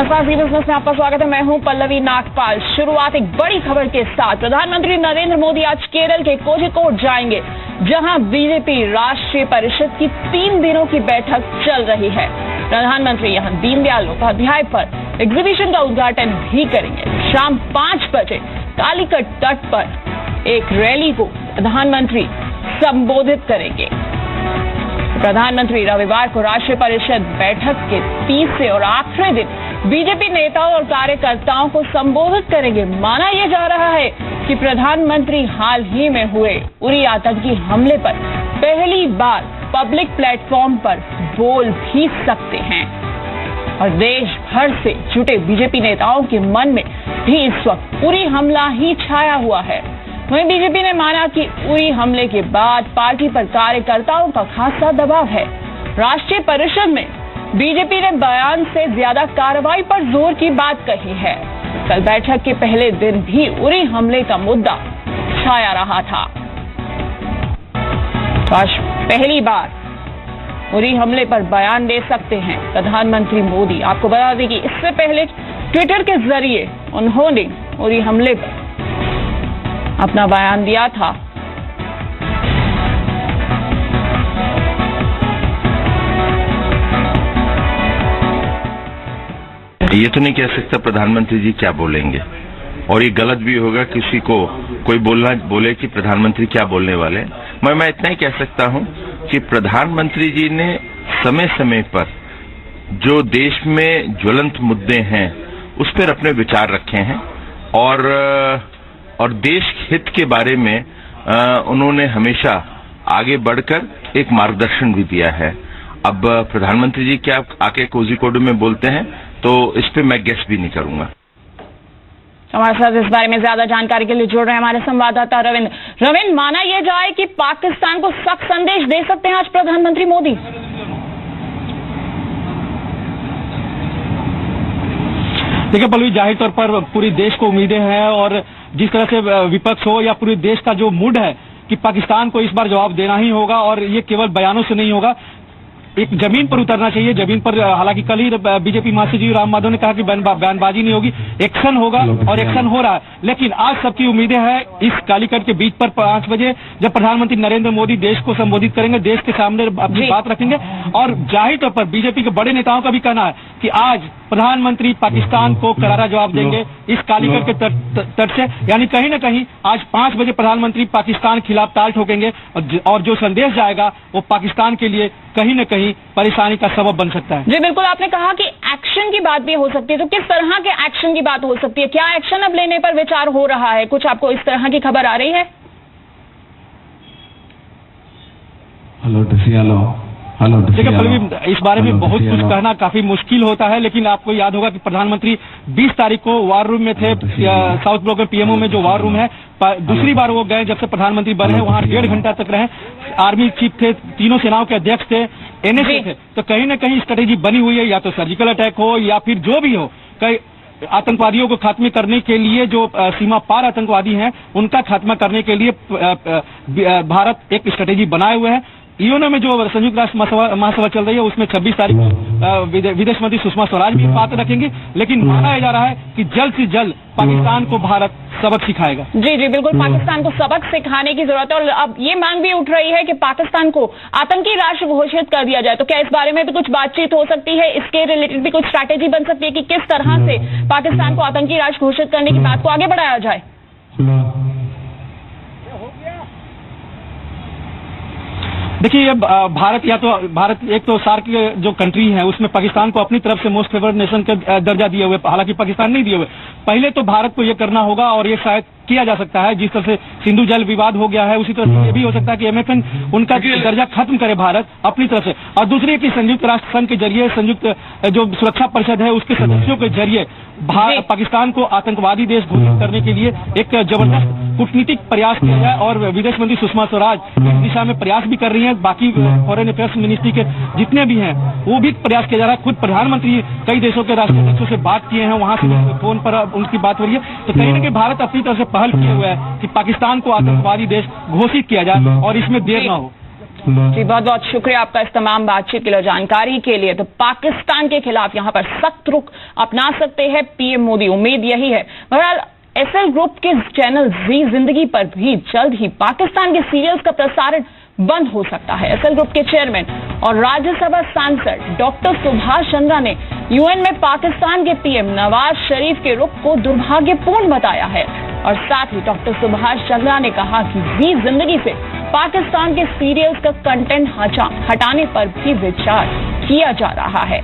Business में आपका स्वागत है। मैं हूं पल्लवी नागपाल। शुरुआत एक बड़ी खबर के साथ। प्रधानमंत्री नरेंद्र मोदी आज केरल के कोझिकोड जाएंगे, जहां बीजेपी राष्ट्रीय परिषद की 3 दिनों की बैठक चल रही है। प्रधानमंत्री यहां दीनदयाल उपाध्याय पर एग्जीबिशन का उद्घाटन भी करेंगे। शाम 5 बजे कालीकट तट पर एक रैली को प्रधानमंत्री संबोधित करेंगे। प्रधानमंत्री रविवार को राष्ट्रीय परिषद बैठक के तीसरे और आखिरी दिन बीजेपी नेताओं और कार्यकर्ताओं को संबोधित करेंगे। माना यह जा रहा है कि प्रधानमंत्री हाल ही में हुए उरी आतंकी हमले पर पहली बार पब्लिक प्लेटफॉर्म पर बोल भी सकते हैं और देश भर से जुटे बीजेपी नेताओं के मन में भी इस वक्त उरी हमला ही छाया हुआ है। वहीं बीजेपी ने माना कि उरी हमले के बाद पार्टी पर कार्यकर्ताओं का खासा दबाव है। राष्ट्रीय परिषद में बीजेपी ने बयान से ज्यादा कार्रवाई पर जोर की बात कही है। कल बैठक के पहले दिन भी उरी हमले का मुद्दा छाया रहा था। आज पहली बार उरी हमले पर बयान दे सकते हैं प्रधानमंत्री मोदी। आपको बता दें कि इससे पहले ट्विटर के जरिए उन्होंने उरी हमले पर अपना बयान दिया था। ये तो नहीं कह सकता प्रधानमंत्री जी क्या बोलेंगे, और ये गलत भी होगा किसी को कोई बोले कि प्रधानमंत्री क्या बोलने वाले हैं। मैं इतना ही कह सकता हूं कि प्रधानमंत्री जी ने समय समय पर जो देश में ज्वलंत मुद्दे हैं उस पर अपने विचार रखे हैं और देश हित के बारे में उन्होंने हमेशा आगे बढ़कर एक मार्गदर्शन भी दिया है। अब प्रधानमंत्री जी क्या आके कोझिकोड में बोलते हैं तो इस पे मैं गेस भी नहीं करूंगा। हमारे साथ इस बारे में ज्यादा जानकारी के लिए जुड़ रहे हैं हमारे संवाददाता रविंद्र। माना यह जाए कि पाकिस्तान को सख्त संदेश दे सकते हैं आज प्रधानमंत्री मोदी। देखिए पल्लवी, जाहिर तौर पर पूरे देश को उम्मीदें हैं और जिस तरह से विपक्ष हो या पूरे देश का जो मूड है कि पाकिस्तान को इस बार जवाब देना ही होगा और ये केवल बयानों से नहीं होगा, एक जमीन पर उतरना चाहिए। जमीन पर हालांकि कल ही बीजेपी महासचिव राम माधव ने कहा कि बयानबाजी नहीं होगी, एक्शन होगा और एक्शन हो रहा है। लेकिन आज सबकी उम्मीदें हैं इस कालीकट के बीच पर 5 बजे जब प्रधानमंत्री नरेंद्र मोदी देश को संबोधित करेंगे, देश के सामने अपनी बात रखेंगे। और जाहिर तौर पर बीजेपी के बड़े नेताओं का भी कहना है कि आज प्रधानमंत्री पाकिस्तान को करारा जवाब देंगे इस कालीकट के तट से। यानी कहीं ना कहीं आज 5 बजे प्रधानमंत्री पाकिस्तान के खिलाफ ताल ठोकेंगे और जो संदेश जाएगा वो पाकिस्तान के लिए कहीं न कहीं परेशानी का सबब बन सकता है। जी बिल्कुल, आपने कहा कि एक्शन की बात भी हो सकती है, तो किस तरह के एक्शन की बात हो सकती है? क्या एक्शन अब लेने पर विचार हो रहा है? कुछ आपको इस तरह की खबर आ रही है? देखिए पल्लवी, इस बारे में बहुत कुछ कहना काफी मुश्किल होता है, लेकिन आपको याद होगा कि प्रधानमंत्री 20 तारीख को वार रूम में थे, साउथ ब्लॉक में पीएमओ में जो वार रूम है। दूसरी बार वो गए जब से प्रधानमंत्री बने हैं, वहां 1.5 घंटा तक रहे। आर्मी चीफ थे, तीनों सेनाओं के अध्यक्ष थे, एनएसए थे। तो कहीं ना कहीं स्ट्रेटेजी बनी हुई है, या तो सर्जिकल अटैक हो या फिर जो भी हो, कई आतंकवादियों को खात्मे करने के लिए, जो सीमा पार आतंकवादी हैं उनका खात्मा करने के लिए भारत एक स्ट्रेटेजी बनाए हुए है। यूएनओ में जो संयुक्त राष्ट्र महासभा चल रही है उसमें 26 तारीख को विदेश मंत्री सुषमा स्वराज भी बात रखेंगे। लेकिन माना जा रहा है कि जल्द से जल्द पाकिस्तान को भारत सबक सिखाएगा। जी बिल्कुल, पाकिस्तान को सबक सिखाने की जरूरत है। और अब ये मांग भी उठ रही है कि पाकिस्तान को आतंकी राष्ट्र घोषित कर दिया जाए। तो क्या इस बारे में भी कुछ बातचीत हो सकती है? इसके रिलेटेड भी कुछ स्ट्रैटेजी बन सकती है कि किस तरह से पाकिस्तान को आतंकी राष्ट्र घोषित करने की बात को आगे बढ़ाया जाए? देखिए ये भारत एक तो सार्क जो कंट्री है उसमें पाकिस्तान को अपनी तरफ से मोस्ट फेवर्ड नेशन का दर्जा दिए हुए, हालांकि पाकिस्तान नहीं दिए हुए। पहले तो भारत को ये करना होगा और ये शायद किया जा सकता है। जिस तरह से सिंधु जल विवाद हो गया है, उसी तरह से ये भी हो सकता है कि MFN उनका दर्जा खत्म करे भारत अपनी तरफ से। और दूसरी कि संयुक्त राष्ट्र संघ के जरिए, संयुक्त जो सुरक्षा परिषद है उसके सदस्यों के जरिए पाकिस्तान को आतंकवादी देश घोषित करने के लिए एक जबरदस्त कूटनीतिक प्रयास किया जाए। और विदेश मंत्री सुषमा स्वराज इस दिशा में प्रयास भी कर रही हैं। बाकी फॉरेन अफेयर्स मिनिस्ट्री के जितने भी हैं वो भी प्रयास किया जा रहा है। खुद प्रधानमंत्री कई देशों के राष्ट्राध्यक्षों से बात किए हैं, वहां से फोन पर उनकी बात हो रही है। तो कहीं ना कहीं भारत अपनी तरफ से पहल किए हुए है कि पाकिस्तान को आतंकवादी देश घोषित किया जाए और इसमें देर ना हो। जी बहुत बहुत शुक्रिया आपका इस तमाम बातचीत के लिए, जानकारी के लिए। तो पाकिस्तान के खिलाफ यहाँ पर सख्त रुख अपना सकते हैं पीएम मोदी, उम्मीद यही है। बहरहाल एसएल ग्रुप के चैनल जी जिंदगी पर भी जल्द ही पाकिस्तान के सीरियल्स का प्रसारण बंद हो सकता है। एसएल ग्रुप के चेयरमैन और राज्यसभा सांसद डॉक्टर सुभाष चंद्रा ने यूएन में पाकिस्तान के पीएम नवाज शरीफ के रुख को दुर्भाग्यपूर्ण बताया है और साथ ही डॉक्टर सुभाष चंद्रा ने कहा कि जी जिंदगी से पाकिस्तान के सीरियल्स का कंटेंट हटाने पर भी विचार किया जा रहा है।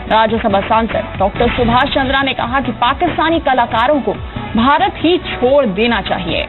राज्यसभा सांसद डॉक्टर सुभाष चंद्रा ने कहा कि पाकिस्तानी कलाकारों को भारत ही छोड़ देना चाहिए।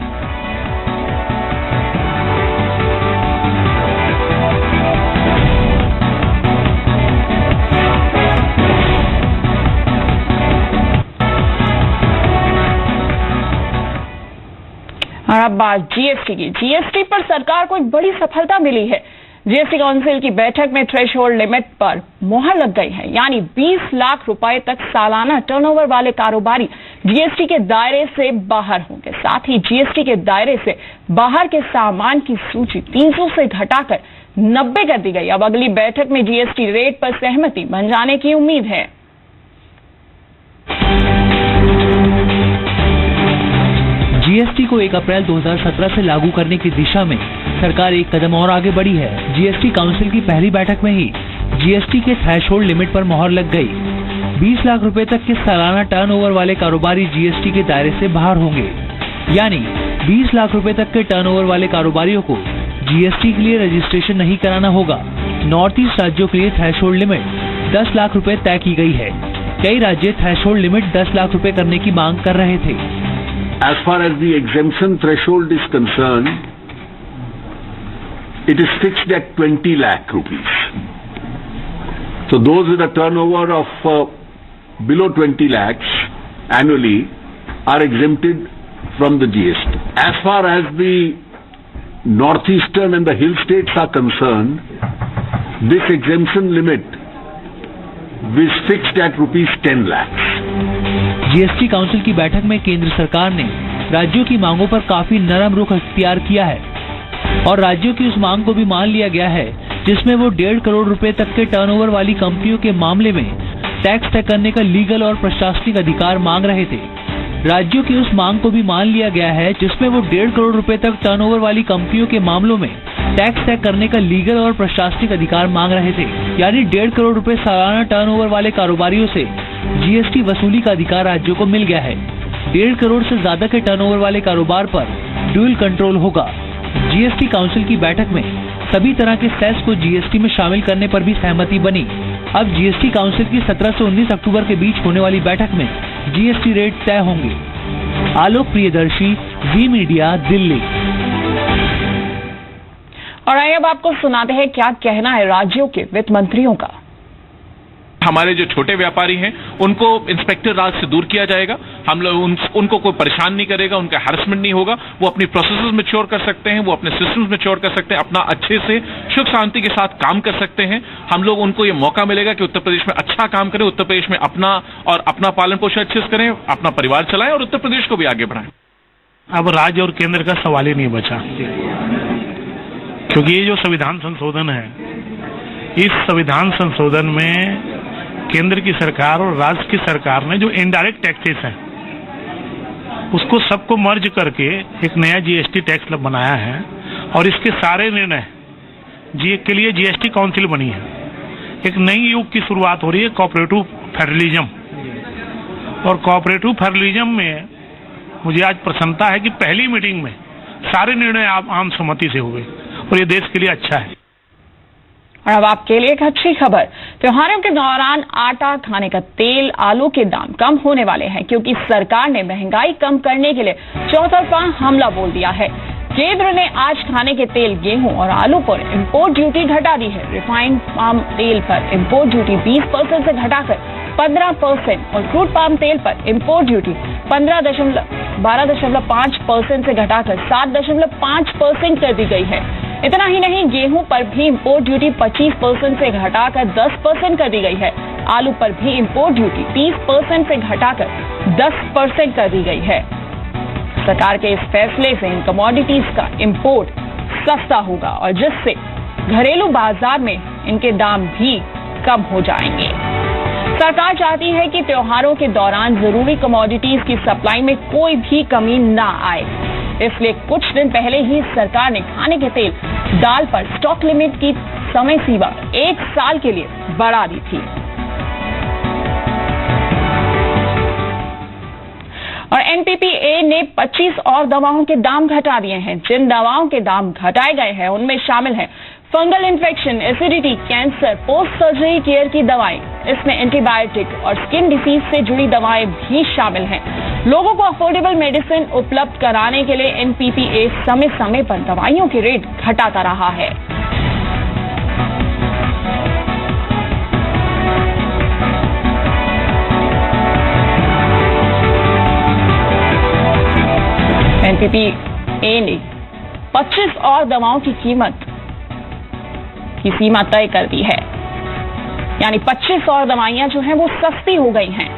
और अब बात जीएसटी की। जीएसटी पर सरकार को एक बड़ी सफलता मिली है। जीएसटी काउंसिल की बैठक में थ्रेशोल्ड लिमिट पर मोहर लग गई है, यानी 20 लाख रुपए तक सालाना टर्नओवर वाले कारोबारी जीएसटी के दायरे से बाहर होंगे। साथ ही जीएसटी के दायरे से बाहर के सामान की सूची 300 से घटाकर 90 कर दी गई। अब अगली बैठक में जीएसटी रेट पर सहमति बन जाने की उम्मीद है। जीएसटी को 1 अप्रैल 2017 से लागू करने की दिशा में सरकार एक कदम और आगे बढ़ी है। जीएसटी काउंसिल की पहली बैठक में ही जीएसटी के थ्रेशोल्ड लिमिट पर मोहर लग गई। 20 लाख रुपए तक के सालाना टर्नओवर वाले कारोबारी जीएसटी के दायरे से बाहर होंगे, यानी 20 लाख रुपए तक के टर्नओवर वाले कारोबारियों को जीएसटी के लिए रजिस्ट्रेशन नहीं कराना होगा। नॉर्थ ईस्ट राज्यों के लिए थ्रेशोल्ड लिमिट 10 लाख रुपए तय की गई है। कई राज्य थ्रेशोल्ड लिमिट 10 लाख रुपए करने की मांग कर रहे थे। As far as the exemption threshold is concerned, it is fixed at 20 lakh rupees. So those with a turnover of below 20 lakhs annually are exempted from the GST. As far as the northeastern and the hill states are concerned, this exemption limit is fixed at rupees 10 lakhs. GST council की बैठक में केंद्र सरकार ने राज्यों की मांगों पर काफी नरम रुख अख्तियार किया है और राज्यों की उस मांग को भी मान लिया गया है जिसमें वो 1.5 करोड़ रुपए तक के टर्नओवर वाली कंपनियों के मामले में टैक्स तय करने का लीगल और प्रशासनिक अधिकार मांग रहे थे। राज्यों की उस मांग को भी मान लिया गया है जिसमें वो 1.5 करोड़ रुपए तक टर्नओवर वाली कंपनियों के मामलों में टैक्स तय करने का लीगल और प्रशासनिक अधिकार मांग रहे थे, यानी 1.5 करोड़ रुपए सालाना टर्नओवर वाले कारोबारियों से जीएसटी वसूली का अधिकार राज्यों को मिल गया है। 1.5 करोड़ से ज्यादा के टर्नओवर वाले कारोबार पर ड्यूल कंट्रोल होगा। जीएसटी काउंसिल की बैठक में सभी तरह के सेस को जीएसटी में शामिल करने पर भी सहमति बनी। अब जीएसटी काउंसिल की 17 से 19 अक्टूबर के बीच होने वाली बैठक में जीएसटी रेट तय होंगे। आलोक प्रियदर्शी, जी मीडिया, दिल्ली। और आइए अब आपको सुनाते हैं क्या कहना है राज्यों के वित्त मंत्रियों का। हमारे जो छोटे व्यापारी हैं उनको इंस्पेक्टर राज से दूर किया जाएगा। हम लोग उनको कोई परेशान नहीं करेगा, उनका हैरेसमेंट नहीं होगा। वो अपनी प्रोसेसेस मैच्योर कर सकते हैं, वो अपने सिस्टम्स मैच्योर कर सकते हैं, अपना अच्छे से सुख शांति के साथ काम कर सकते हैं। हम लोग उनको ये मौका मिलेगा कि उत्तर प्रदेश में अच्छा काम करें, उत्तर प्रदेश में अपना पालन पोषण अच्छे से करें, अपना परिवार चलाएं और उत्तर प्रदेश को भी आगे बढ़ाएं। अब राज्य और केंद्र का सवाल ही नहीं बचा, क्योंकि ये जो संविधान संशोधन है, इस संविधान संशोधन में केंद्र की सरकार और राज्य की सरकार ने जो इनडायरेक्ट टैक्सेस हैं उसको सबको मर्ज करके एक नया जीएसटी टैक्स बनाया है और इसके सारे निर्णय के लिए जीएसटी काउंसिल बनी है। एक नई युग की शुरुआत हो रही है कोऑपरेटिव फेडरलिज्म, और कोऑपरेटिव फेडरलिज्म में मुझे आज प्रसन्नता है कि पहली मीटिंग में सारे निर्णय आम सहमति से हुए और ये देश के लिए अच्छा है। और अब आपके लिए एक अच्छी खबर। त्योहारों के दौरान आटा, खाने का तेल, आलू के दाम कम होने वाले हैं क्योंकि सरकार ने महंगाई कम करने के लिए चौतरफा हमला बोल दिया है। केंद्र ने आज खाने के तेल, गेहूं और आलू पर इंपोर्ट ड्यूटी घटा दी है। रिफाइंड पाम तेल पर इंपोर्ट ड्यूटी 20% से घटाकर 15% और क्रूड पाम तेल पर इंपोर्ट ड्यूटी 12.5% से घटाकर 7.5% कर दी गई है। इतना ही नहीं, गेहूं पर भी इंपोर्ट ड्यूटी 25% से घटाकर 10% कर दी गई है। आलू पर भी इंपोर्ट ड्यूटी 30% से घटाकर 10% कर दी गई है। सरकार के इस फैसले से इन कमोडिटीज का इंपोर्ट सस्ता होगा और जिससे घरेलू बाजार में इनके दाम भी कम हो जाएंगे। सरकार चाहती है कि त्योहारों के दौरान जरूरी कमोडिटीज की सप्लाई में कोई भी कमी ना आए, इसलिए कुछ दिन पहले ही सरकार ने खाने के तेल, दाल पर स्टॉक लिमिट की समय सीमा 1 साल के लिए बढ़ा दी थी। और एनपीपीए ने 25 और दवाओं के दाम घटा दिए हैं। जिन दवाओं के दाम घटाए गए हैं उनमें शामिल है fungal infection, acidity, cancer, post surgery care की दवाएं। इसमें एंटीबायोटिक और स्किन डिसीज से जुड़ी दवाएं भी शामिल हैं। लोगों को अफोर्डेबल मेडिसिन उपलब्ध कराने के लिए एनपीपीए समय समय पर दवाइयों के रेट घटाता रहा है। एनपीपीए ने 25 और दवाओं की कीमत की सीमा तय कर दी है, यानी 25 और दवाइयां जो हैं वो सस्ती हो गई हैं।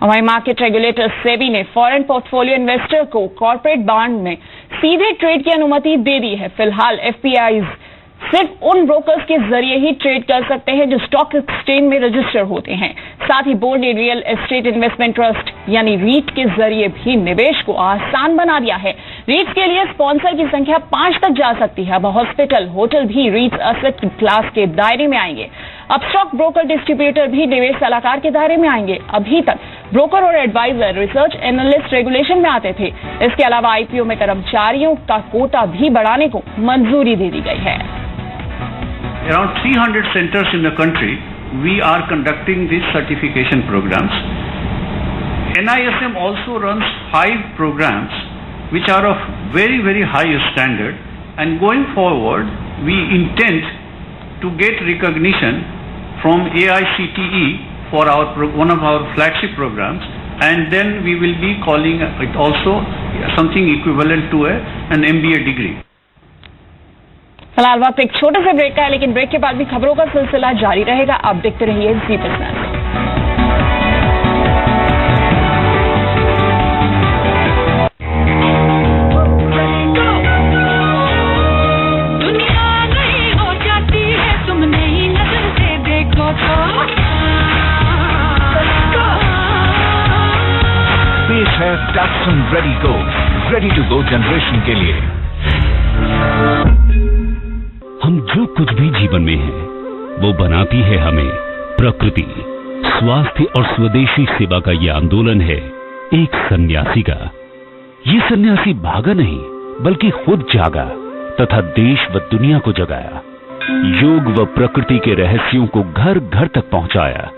हमारे मार्केट रेगुलेटर सेबी ने फॉरेन पोर्टफोलियो इन्वेस्टर को कॉर्पोरेट बॉन्ड में सीधे ट्रेड की अनुमति दे दी है। फिलहाल एफपीआईज सिर्फ उन ब्रोकर्स के जरिए ही ट्रेड कर सकते हैं जो स्टॉक एक्सचेंज में रजिस्टर होते हैं। साथ ही बोर्ड ने रियल एस्टेट इन्वेस्टमेंट ट्रस्ट यानी रीट के जरिए भी निवेश को आसान बना दिया है। रीट के लिए स्पॉन्सर की संख्या 5 तक जा सकती है। अब हॉस्पिटल, होटल भी रीट एसेट क्लास के दायरे में आएंगे। अब स्टॉक ब्रोकर, डिस्ट्रीब्यूटर भी निवेश सलाहकार के दायरे में आएंगे। अभी तक ब्रोकर और एडवाइजर रिसर्च एनालिस्ट रेगुलेशन में आते थे। इसके अलावा आईपीओ में कर्मचारियों का कोटा भी बढ़ाने को मंजूरी दे दी गई है। Around 300 centers in the country, we are conducting these certification programs. NISM also runs 5 programs which are of very, very high standard, and going forward, we intend to get recognition from AICTE for one of our flagship programs, and then we will be calling it also something equivalent to an MBA degree. फिलहाल वक्त एक छोटे से break का है, लेकिन break के बाद भी खबरों का सिलसिला जारी रहेगा। आप देखते रहिए जी पर्सनल। दुनिया नहीं हो जाती है, तुम नई नजर से देखो तो। पेश है टैक्सन रेडी टू गो जनरेशन के लिए। हम जो कुछ भी जीवन में हैं, वो बनाती है हमें प्रकृति। स्वास्थ्य और स्वदेशी सेवा का ये आंदोलन है एक सन्यासी का। ये सन्यासी भागा नहीं, बल्कि खुद जागा तथा देश व दुनिया को जगाया। योग व प्रकृति के रहस्यों को घर घर तक पहुंचाया।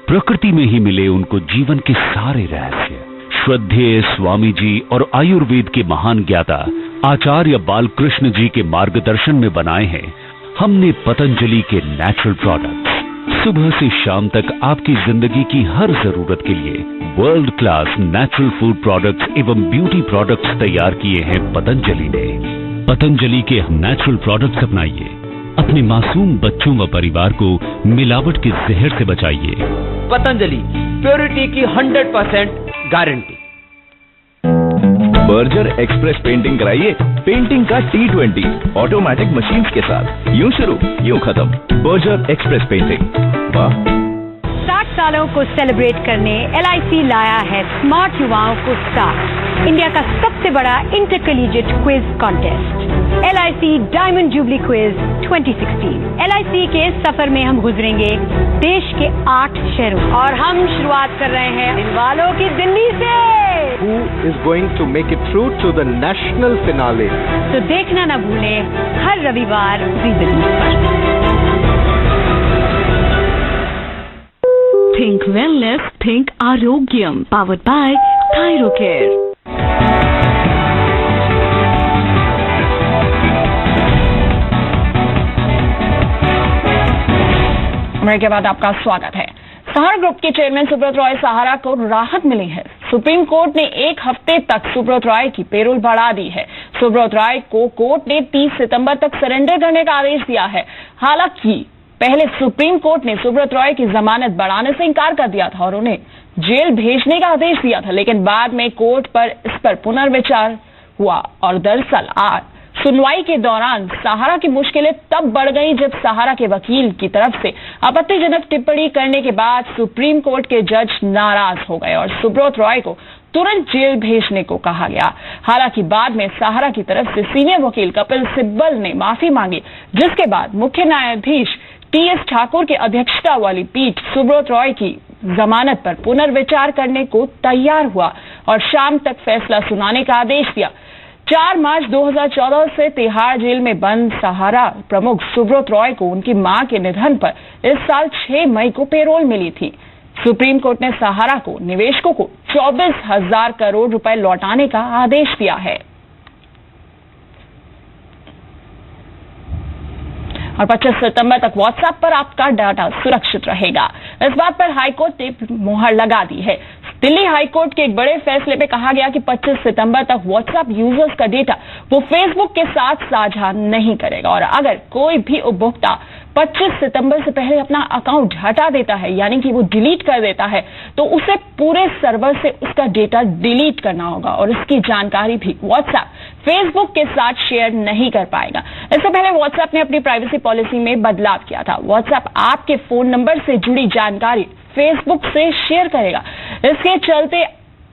प्रकृति में ही मिले उनको जीवन के सारे रहस्य। श्रद्धेय स्वामी जी और आयुर्वेद के महान ज्ञाता आचार्य बालकृष्ण जी के मार्गदर्शन में बनाए हैं हमने पतंजलि के नेचुरल प्रोडक्ट्स। सुबह से शाम तक आपकी जिंदगी की हर जरूरत के लिए world class natural food products एवं ब्यूटी प्रोडक्ट्स तैयार किए हैं पतंजलि ने। पतंजलि के नेचुरल प्रोडक्ट्स अपनाइए, अपने मासूम बच्चों व परिवार को मिलावट के जहर से बचाइए। पतंजलि प्योरिटी की 100% गारंटी। बर्जर एक्सप्रेस पेंटिंग कराइए पेंटिंग का T20 ऑटोमेटिक मशीन के साथ। यूं शुरू यूं खत्म। Berger express painting. वाह। 60 सालों को सेलिब्रेट करने LIC लाया है स्मार्ट युवाओं को साथ। इंडिया का सबसे बड़ा intercollegiate quiz contest LIC diamond jubilee quiz 2016। LIC के सफर में हम गुजरेंगे देश के 8 शहरों, और हम शुरुआत कर रहे हैं इन वालों की दिल्ली से। Who is going to make it through to the national finale? तो देखना ना भूलें हर रविवार जी दिल्ली पर। Think wellness, think Arogyam, powered by Thyrocare. के बाद आपका स्वागत है। सहारा ग्रुप के चेयरमैन सुब्रत रॉय सहारा को राहत मिली है। सुप्रीम कोर्ट ने 1 हफ्ते तक सुब्रत रॉय की पेरोल बढ़ा दी है। सुब्रत रॉय को कोर्ट ने 30 सितंबर तक सरेंडर करने का आदेश दिया है। हालांकि पहले सुप्रीम कोर्ट ने सुब्रत रॉय की जमानत बढ़ाने से इनकार कर दिया था और उन्हें जेल भेजने का आदेश दिया था, लेकिन बाद में कोर्ट पर इस पर पुनर्विचार हुआ और दरअसल आज सुनवाई के दौरान सहारा की मुश्किलें तब बढ़ गई जब सहारा के वकील की तरफ से आपत्तिजनक टिप्पणी करने के बाद सुप्रीम कोर्ट के जज नाराज हो गए और सुब्रत रॉय को तुरंत जेल भेजने को कहा गया। हालांकि बाद में सहारा की तरफ से सीनियर वकील कपिल सिब्बल ने माफी मांगी, जिसके बाद मुख्य न्यायाधीश टीएस ठाकुर की अध्यक्षता वाली पीठ सुब्रत रॉय की जमानत पर पुनर्विचार करने को तैयार हुआ और शाम तक फैसला सुनाने का आदेश दिया। 4 मार्च 2014 से तिहाड़ जेल में बंद सहारा प्रमुख सुब्रत रॉय को उनकी मां के निधन पर इस साल 6 मई को पेरोल मिली थी। सुप्रीम कोर्ट ने सहारा को निवेशकों को 24,000 करोड़ रुपए लौटाने का आदेश दिया है। और 25 सितंबर तक व्हाट्सएप पर आपका डाटा सुरक्षित रहेगा। इस बात पर हाईकोर्ट ने मुहर लगा दी है। दिल्ली हाईकोर्ट के एक बड़े फैसले में कहा गया कि 25 सितंबर तक व्हाट्सएप यूजर्स का डेटा वो फेसबुक के साथ साझा नहीं करेगा और अगर कोई भी उपभोक्ता 25 सितंबर से पहले अपना अकाउंट हटा देता है, यानी कि वो डिलीट कर देता है, तो उसे पूरे सर्वर से उसका डेटा डिलीट करना होगा और उसकी जानकारी भी व्हाट्सएप फेसबुक के साथ शेयर नहीं कर पाएगा। इससे पहले व्हाट्सएप ने अपनी प्राइवेसी पॉलिसी में बदलाव किया था। व्हाट्सएप आपके फोन नंबर से जुड़ी जानकारी फेसबुक से शेयर करेगा। इसके चलते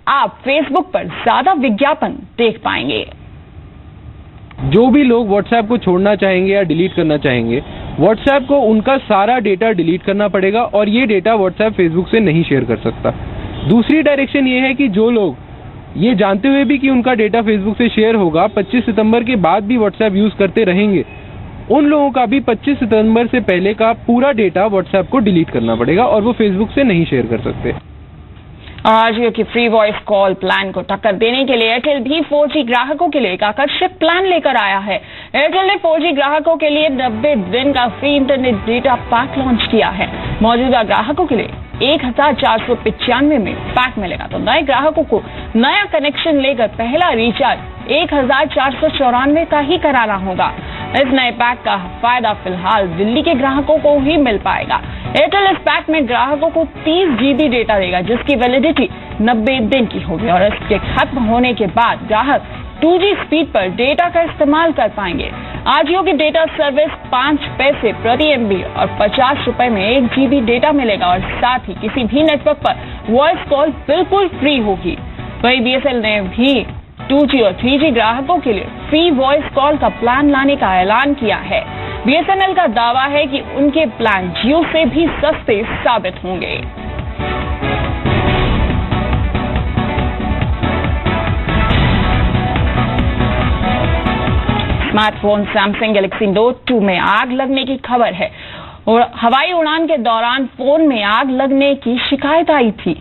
आप फेसबुक पर ज्यादा विज्ञापन देख पाएंगे। जो भी लोग व्हाट्सएप को छोड़ना चाहेंगे या डिलीट करना चाहेंगे, व्हाट्सएप को उनका सारा डेटा डिलीट करना पड़ेगा और ये डेटा व्हाट्सएप फेसबुक से नहीं शेयर कर सकता। दूसरी डायरेक्शन ये है कि जो लोग ये जानते हुए भी कि उनका डेटा फेसबुक से शेयर होगा, 25 सितंबर के बाद भी व्हाट्सएप यूज करते रहेंगे, उन लोगों का भी 25 सितंबर से पहले का पूरा डेटा व्हाट्सएप को डिलीट करना पड़ेगा और वो फेसबुक से नहीं शेयर कर सकते। और जियो की फ्री वॉइस कॉल प्लान को टक्कर देने के लिए एयरटेल भी 4G ग्राहकों के लिए एक आकर्षक प्लान लेकर आया है। एयरटेल ने 4G ग्राहकों के लिए 90 दिन का free internet data pack launch किया है। मौजूदा ग्राहकों के लिए 1495 में पैक मिलेगा, तो नए ग्राहकों को नया कनेक्शन लेकर पहला रिचार्ज 1494 का ही कराना होगा। इस नए पैक का फायदा फिलहाल दिल्ली के ग्राहकों को ही मिल पाएगा। एयरटेल इस पैक में ग्राहकों को 30 GB डेटा देगा, जिसकी वैलिडिटी 90 दिन की होगी और इसके खत्म होने के बाद ग्राहक 2G स्पीड पर डेटा का इस्तेमाल कर पाएंगे। आजियो की डेटा सर्विस 5 पैसे प्रति MB और 50 रुपए में 1 GB डेटा मिलेगा और साथ ही किसी भी नेटवर्क पर वॉइस कॉल बिल्कुल फ्री होगी। वहीं BSNL ने भी 2G और 3G ग्राहकों के लिए फ्री वॉइस कॉल का प्लान लाने का ऐलान किया है। BSNL का दावा है कि उनके प्लान जियो से भी सस्ते साबित होंगे। स्मार्टफोन सैमसंग गैलेक्सी नोट 2 में आग लगने की खबर है और हवाई उड़ान के दौरान फोन में आग लगने की शिकायत आई थी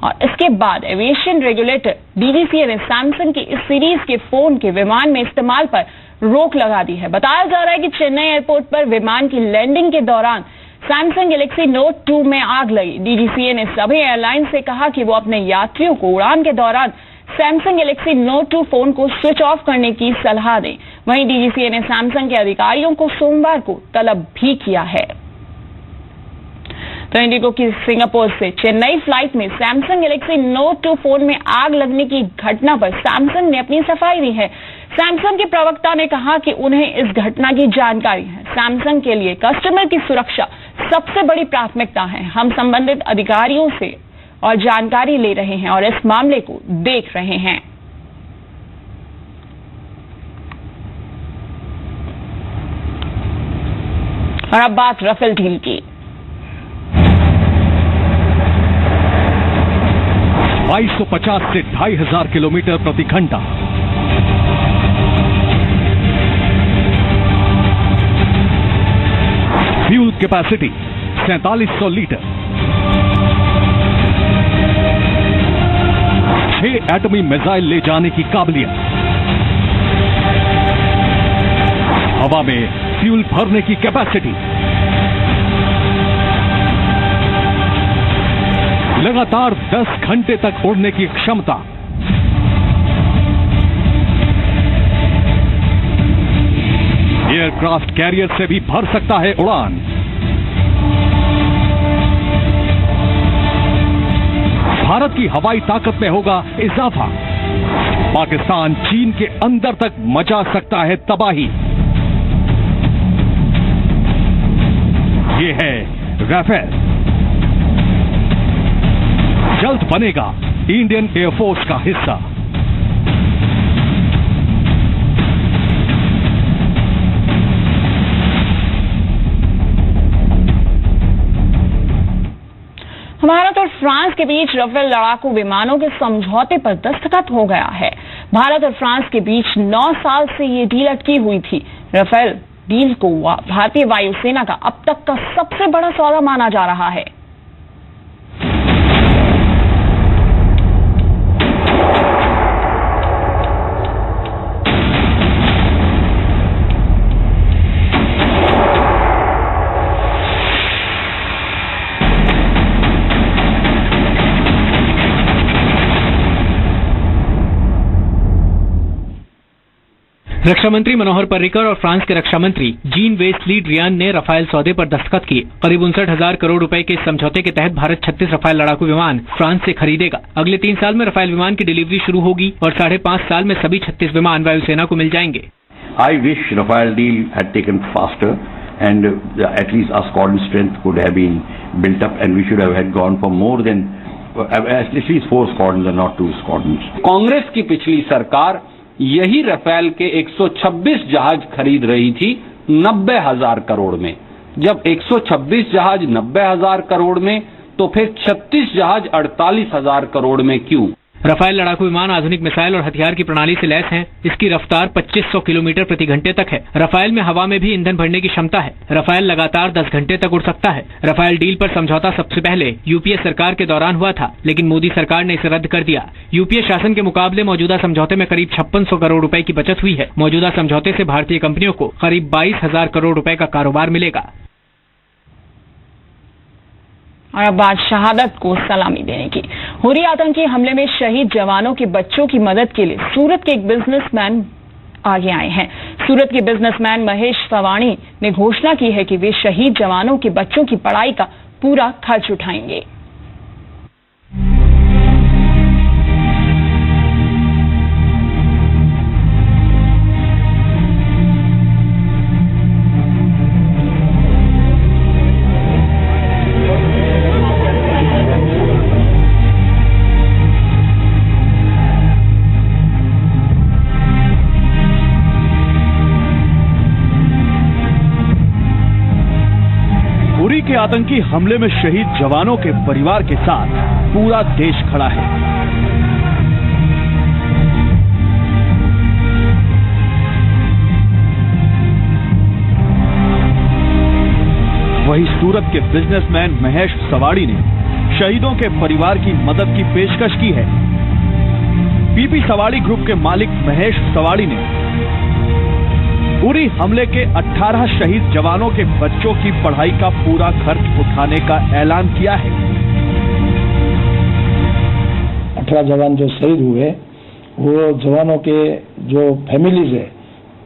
और इसके बाद एविएशन रेगुलेटर DGCA ने सैमसंग की इस सीरीज के फोन के विमान में इस्तेमाल पर रोक लगा दी है। बताया जा रहा है कि चेन्नई एयरपोर्ट पर विमान की लैंडिंग के दौरान सैमसंग गैलेक्सी नोट 2 में आग लगी। DGCA ने सभी एयरलाइंस से कहा कि वो अपने यात्रियों को उड़ान के दौरान सैमसंग गैलेक्सी नोट 2 फोन को स्विच ऑफ करने की सलाह दें। वहीं DGCA ने सैमसंग के अधिकारियों को सोमवार को तलब भी किया है। तो इंडिगो की सिंगापुर से चेन्नई फ्लाइट में सैमसंग गैलेक्सी नोट 2 फोन में आग लगने की घटना पर सैमसंग ने अपनी सफाई दी है। सैमसंग के प्रवक्ता ने कहा कि उन्हें इस घटना की जानकारी है। सैमसंग के लिए कस्टमर की सुरक्षा सबसे बड़ी प्राथमिकता है। हम संबंधित अधिकारियों से और जानकारी ले रहे हैं और इस मामले को देख रहे हैं। और अब बात राफेल डील की। 2250 से 2500 किलोमीटर प्रति घंटा, फ्यूल कैपेसिटी 4700 लीटर, 6 एटमी मिसाइल ले जाने की काबिलियत, हवा में फ्यूल भरने की कैपेसिटी, लगातार 10 घंटे तक उड़ने की क्षमता, एयरक्राफ्ट कैरियर से भी भर सकता है उड़ान। भारत की हवाई ताकत में होगा इजाफा। पाकिस्तान चीन के अंदर तक मचा सकता है तबाही। ये है राफेल, जल्द बनेगा इंडियन एयरफोर्स का हिस्सा। भारत और फ्रांस के बीच राफेल लड़ाकू विमानों के समझौते पर दस्तखत हो गया है। भारत और फ्रांस के बीच 9 साल से ये डील अटकी हुई थी। राफेल डील को भारतीय वायुसेना का अब तक का सबसे बड़ा सौदा माना जा रहा है। रक्षा मंत्री मनोहर पर्रिकर और फ्रांस के रक्षा मंत्री जीन वेस ली ड्रियान ने राफेल सौदे पर दस्तखत किए। करीब 59,000 करोड़ रुपए के इस समझौते के तहत भारत 36 राफेल लड़ाकू विमान फ्रांस से खरीदेगा। अगले 3 साल में राफेल विमान की डिलीवरी शुरू होगी और 5.5 साल में सभी 36 विमान वायुसेना को मिल जाएंगे। I wish Rafale deal had taken faster and at least our squadron strength could have been built up and we should have had gone for more than at least 4 squadrons and not 2 squadrons. Congress की पिछली सरकार यही Rafale के 126 जहाज खरीद रही थी 90,000 करोड़ में। जब 126 जहाज 90,000 करोड़ में तो फिर 36 जहाज 48,000 करोड़ में क्यों? राफेल लड़ाकू विमान आधुनिक मिसाइल और हथियार की प्रणाली से लैस हैं। इसकी रफ्तार 2500 किलोमीटर प्रति घंटे तक है। राफेल में हवा में भी ईंधन भरने की क्षमता है। राफेल लगातार 10 घंटे तक उड़ सकता है। राफेल डील पर समझौता सबसे पहले यूपीए सरकार के दौरान हुआ था, लेकिन मोदी सरकार ने इसे रद्द कर दिया। यूपीए शासन के मुकाबले मौजूदा समझौते में करीब 5600 करोड़ रुपए की बचत हुई है। मौजूदा समझौते से भारतीय कंपनियों को करीब 22,000 करोड़ रुपए का कारोबार मिलेगा। और अब बात शहादत को सलामी देने की। हुर्री आतंकी हमले में शहीद जवानों के बच्चों की मदद के लिए सूरत के एक बिजनेसमैन आगे आए हैं। सूरत के बिजनेसमैन महेश सवाणी ने घोषणा की है कि वे शहीद जवानों के बच्चों की पढ़ाई का पूरा खर्च उठाएंगे। के आतंकी हमले में शहीद जवानों के परिवार के साथ पूरा देश खड़ा है। वहीं सूरत के बिजनेसमैन महेश सवाड़ी ने शहीदों के परिवार की मदद की पेशकश की है। पीपी सवाड़ी ग्रुप के मालिक महेश सवाड़ी ने उरी हमले के 18 शहीद जवानों के बच्चों की पढ़ाई का पूरा खर्च उठाने का ऐलान किया है। 18 जवान जो शहीद हुए वो जवानों के जो फैमिलीज है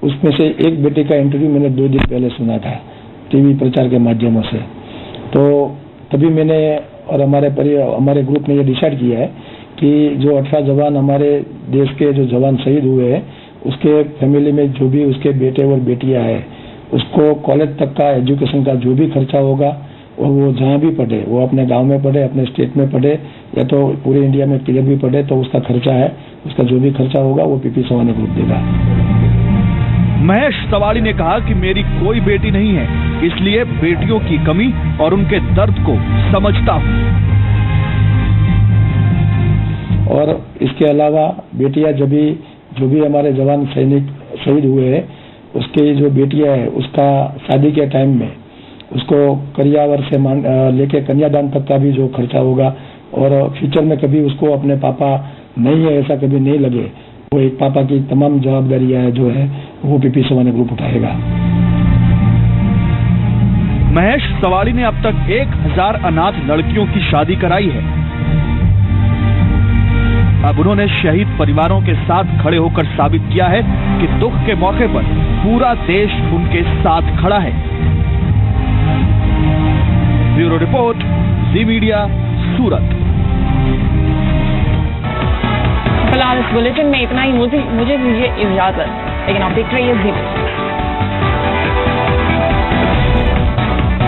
उसमें से एक बेटे का इंटरव्यू मैंने 2 दिन पहले सुना था टीवी प्रचार के माध्यमों से। तो तभी मैंने और हमारे ग्रुप ने ये डिसाइड किया है कि जो 18 जवान हमारे देश के जो जवान शहीद हुए हैं उसके फैमिली में जो भी उसके बेटे और बेटियां हैं उसको कॉलेज तक का एजुकेशन का जो भी खर्चा होगा और वो जहाँ भी पढ़े, वो अपने गांव में पढ़े, अपने स्टेट में पढ़े या तो पूरे इंडिया में किधर भी पढ़े, तो उसका खर्चा है, उसका जो भी खर्चा होगा वो पीपी सवानी ग्रुप देगा। महेश सवाड़ी ने कहा कि मेरी कोई बेटी नहीं है, इसलिए बेटियों की कमी और उनके दर्द को समझता हूँ। और इसके अलावा बेटियां जो भी हमारे जवान सैनिक शहीद हुए हैं उसके जो बेटियां है उसका शादी के टाइम में उसको करियावर से लेके कन्यादान तक का भी जो खर्चा होगा और फ्यूचर में कभी उसको अपने पापा नहीं है ऐसा कभी नहीं लगे, वो एक पापा की तमाम जवाबदारियां जो है वो पीपी सवानी ग्रुप उठाएगा। महेश सवाड़ी ने अब तक 1000 अनाथ लड़कियों की शादी कराई है। अब उन्होंने शहीद परिवारों के साथ खड़े होकर साबित किया है कि दुख के मौके पर पूरा देश उनके साथ खड़ा है। ब्यूरो रिपोर्ट, जी मीडिया, सूरत। फिलहाल इस बुलेटिन में इतना ही। मुझे दीजिए इजाजत, लेकिन आप देख रही है जी।